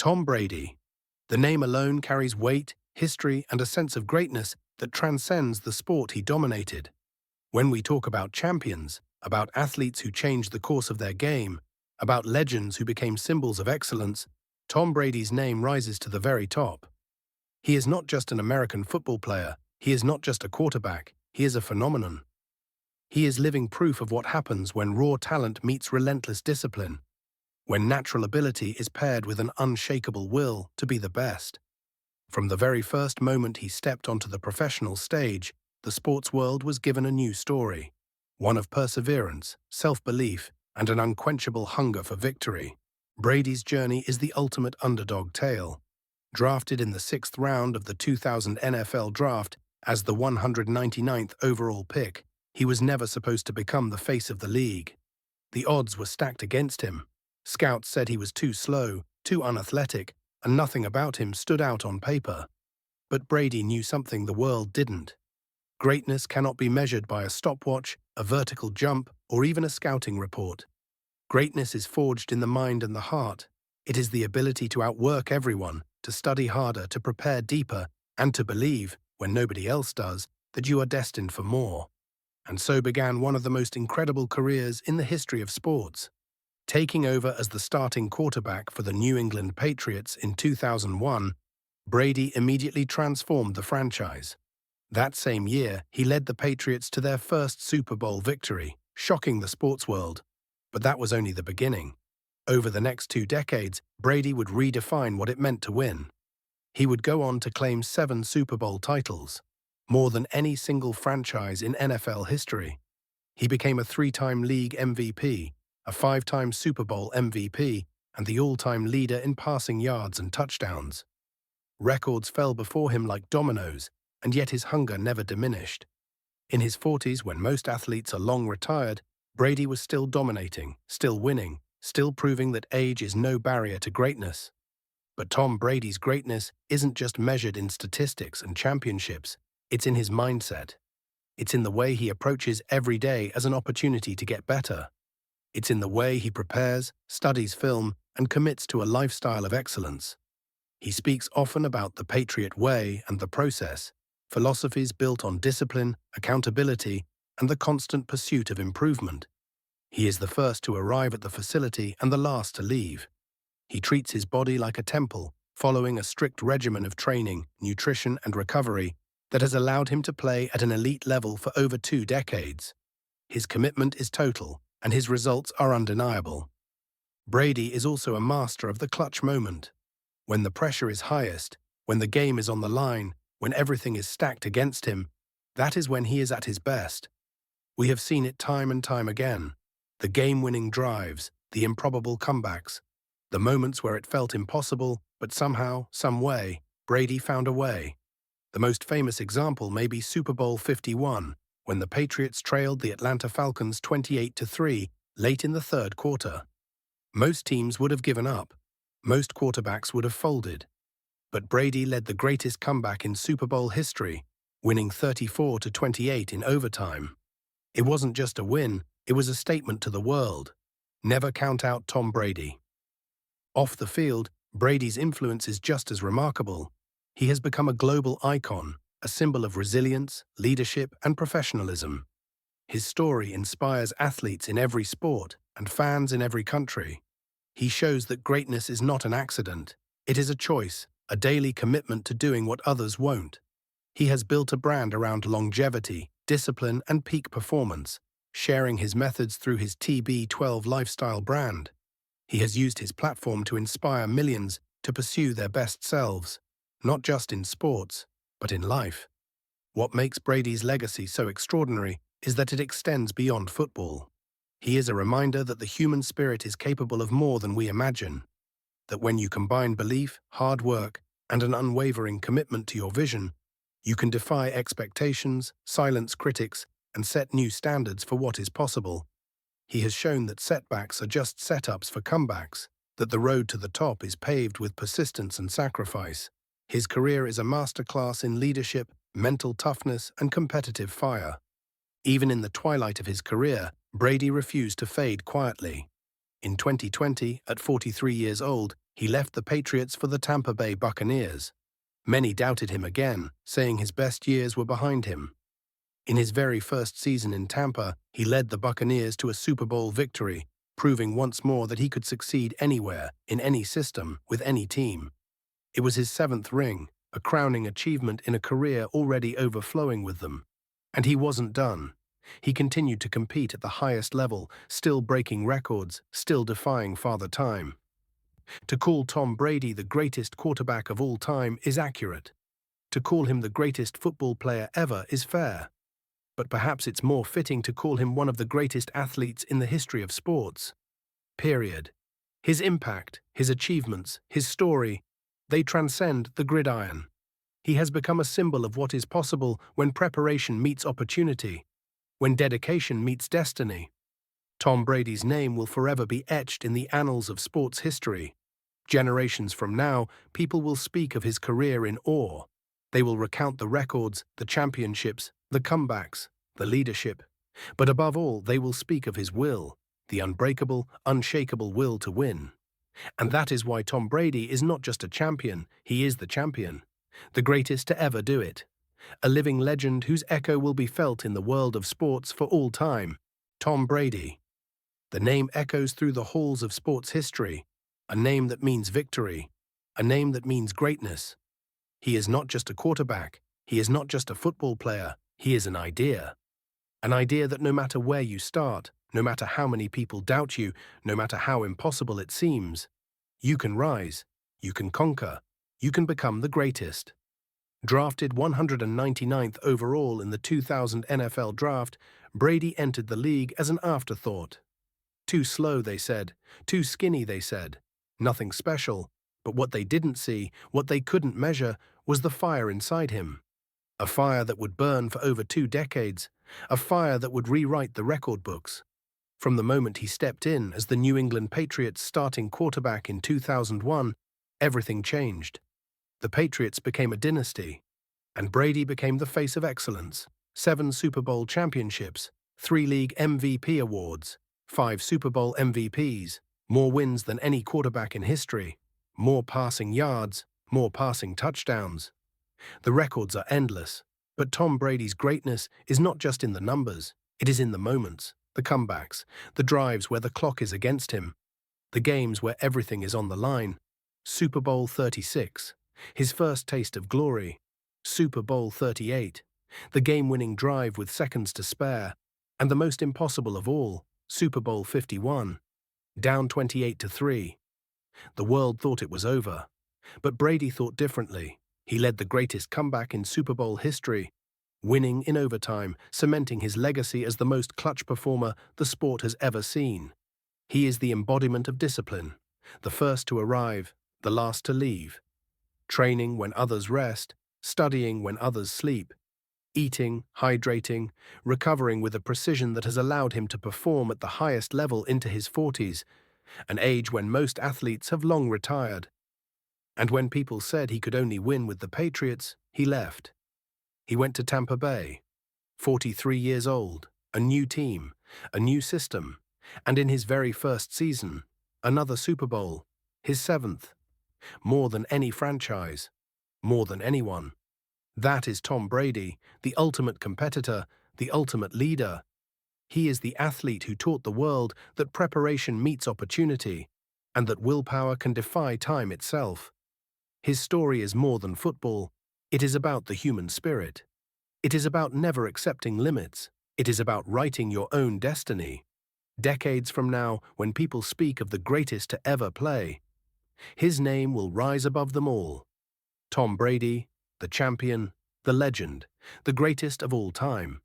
Tom Brady. The name alone carries weight, history, and a sense of greatness that transcends the sport he dominated. When we talk about champions, about athletes who changed the course of their game, about legends who became symbols of excellence, Tom Brady's name rises to the very top. He is not just an American football player, he is not just a quarterback, he is a phenomenon. He is living proof of what happens when raw talent meets relentless discipline, when natural ability is paired with an unshakable will to be the best. From the very first moment he stepped onto the professional stage, the sports world was given a new story, one of perseverance, self-belief, and an unquenchable hunger for victory. Brady's journey is the ultimate underdog tale. Drafted in the 6th round of the 2000 NFL Draft as the 199th overall pick, he was never supposed to become the face of the league. The odds were stacked against him. Scouts said he was too slow, too unathletic, and nothing about him stood out on paper. But Brady knew something the world didn't. Greatness cannot be measured by a stopwatch, a vertical jump, or even a scouting report. Greatness is forged in the mind and the heart. It is the ability to outwork everyone, to study harder, to prepare deeper, and to believe, when nobody else does, that you are destined for more. And so began one of the most incredible careers in the history of sports. Taking over as the starting quarterback for the New England Patriots in 2001, Brady immediately transformed the franchise. That same year, he led the Patriots to their first Super Bowl victory, shocking the sports world. But that was only the beginning. Over the next 2 decades, Brady would redefine what it meant to win. He would go on to claim 7 Super Bowl titles, more than any single franchise in NFL history. He became a 3-time league MVP, a 5-time Super Bowl MVP, and the all-time leader in passing yards and touchdowns. Records fell before him like dominoes, and yet his hunger never diminished. In his 40s, when most athletes are long retired, Brady was still dominating, still winning, still proving that age is no barrier to greatness. But Tom Brady's greatness isn't just measured in statistics and championships, it's in his mindset. It's in the way he approaches every day as an opportunity to get better. It's in the way he prepares, studies film, and commits to a lifestyle of excellence. He speaks often about the Patriot way and the process, philosophies built on discipline, accountability, and the constant pursuit of improvement. He is the first to arrive at the facility and the last to leave. He treats his body like a temple, following a strict regimen of training, nutrition, and recovery that has allowed him to play at an elite level for over 2 decades. His commitment is total, and his results are undeniable. Brady is also a master of the clutch moment. When the pressure is highest, when the game is on the line, when everything is stacked against him, that is when he is at his best. We have seen it time and time again. The game-winning drives, the improbable comebacks, the moments where it felt impossible, but somehow, some way, Brady found a way. The most famous example may be Super Bowl 51, when the Patriots trailed the Atlanta Falcons 28-3 late in the 3rd quarter. Most teams would have given up. Most quarterbacks would have folded. But Brady led the greatest comeback in Super Bowl history, winning 34-28 in overtime. It wasn't just a win, it was a statement to the world. Never count out Tom Brady. Off the field, Brady's influence is just as remarkable. He has become a global icon, a symbol of resilience, leadership, and professionalism. His story inspires athletes in every sport and fans in every country. He shows that greatness is not an accident. It is a choice, a daily commitment to doing what others won't. He has built a brand around longevity, discipline, and peak performance, sharing his methods through his TB12 lifestyle brand. He has used his platform to inspire millions to pursue their best selves, not just in sports, but in life. What makes Brady's legacy so extraordinary is that it extends beyond football. He is a reminder that the human spirit is capable of more than we imagine, that when you combine belief, hard work, and an unwavering commitment to your vision, you can defy expectations, silence critics, and set new standards for what is possible. He has shown that setbacks are just setups for comebacks, that the road to the top is paved with persistence and sacrifice. His career is a masterclass in leadership, mental toughness, and competitive fire. Even in the twilight of his career, Brady refused to fade quietly. In 2020, at 43 years old, He left the Patriots for the Tampa Bay Buccaneers. Many doubted him again, saying his best years were behind him. In his very first season in Tampa, he led the Buccaneers to a Super Bowl victory, proving once more that he could succeed anywhere, in any system, with any team. It was his seventh ring, a crowning achievement in a career already overflowing with them. And he wasn't done. He continued to compete at the highest level, still breaking records, still defying Father Time. To call Tom Brady the greatest quarterback of all time is accurate. To call him the greatest football player ever is fair. But perhaps it's more fitting to call him one of the greatest athletes in the history of sports. Period. His impact, his achievements, his story, they transcend the gridiron. He has become a symbol of what is possible when preparation meets opportunity, when dedication meets destiny. Tom Brady's name will forever be etched in the annals of sports history. Generations from now, people will speak of his career in awe. They will recount the records, the championships, the comebacks, the leadership. But above all, they will speak of his will, the unbreakable, unshakable will to win. And that is why Tom Brady is not just a champion, he is the champion. The greatest to ever do it. A living legend whose echo will be felt in the world of sports for all time. Tom Brady. The name echoes through the halls of sports history, a name that means victory, a name that means greatness. He is not just a quarterback, he is not just a football player, he is an idea. An idea that no matter where you start, no matter how many people doubt you, no matter how impossible it seems, you can rise, you can conquer, you can become the greatest. Drafted 199th overall in the 2000 NFL Draft, Brady entered the league as an afterthought. Too slow, they said. Too skinny, they said. Nothing special. But what they didn't see, what they couldn't measure, was the fire inside him. A fire that would burn for over 2 decades. A fire that would rewrite the record books. From the moment he stepped in as the New England Patriots starting quarterback in 2001, everything changed. The Patriots became a dynasty, and Brady became the face of excellence. 7 Super Bowl championships, 3 league MVP awards, 5 Super Bowl MVPs, more wins than any quarterback in history, more passing yards, more passing touchdowns. The records are endless, but Tom Brady's greatness is not just in the numbers, it is in the moments, the comebacks, the drives where the clock is against him, the games where everything is on the line. Super Bowl 36. His first taste of glory. Super Bowl 38, the game-winning drive with seconds to spare, and the most impossible of all, Super Bowl 51, down 28-3. The world thought it was over, but Brady thought differently. He led the greatest comeback in Super Bowl history, winning in overtime, cementing his legacy as the most clutch performer the sport has ever seen. He is the embodiment of discipline, the first to arrive, the last to leave. Training when others rest, studying when others sleep, eating, hydrating, recovering with a precision that has allowed him to perform at the highest level into his 40s, an age when most athletes have long retired. And when people said he could only win with the Patriots, he left. He went to Tampa Bay, 43 years old, a new team, a new system, and in his very first season, another Super Bowl, his 7th. More than any franchise, more than anyone. That is Tom Brady, the ultimate competitor, the ultimate leader. He is the athlete who taught the world that preparation meets opportunity, and that willpower can defy time itself. His story is more than football. It is about the human spirit. It is about never accepting limits. It is about writing your own destiny. Decades from now, when people speak of the greatest to ever play, his name will rise above them all. Tom Brady, the champion, the legend, the greatest of all time.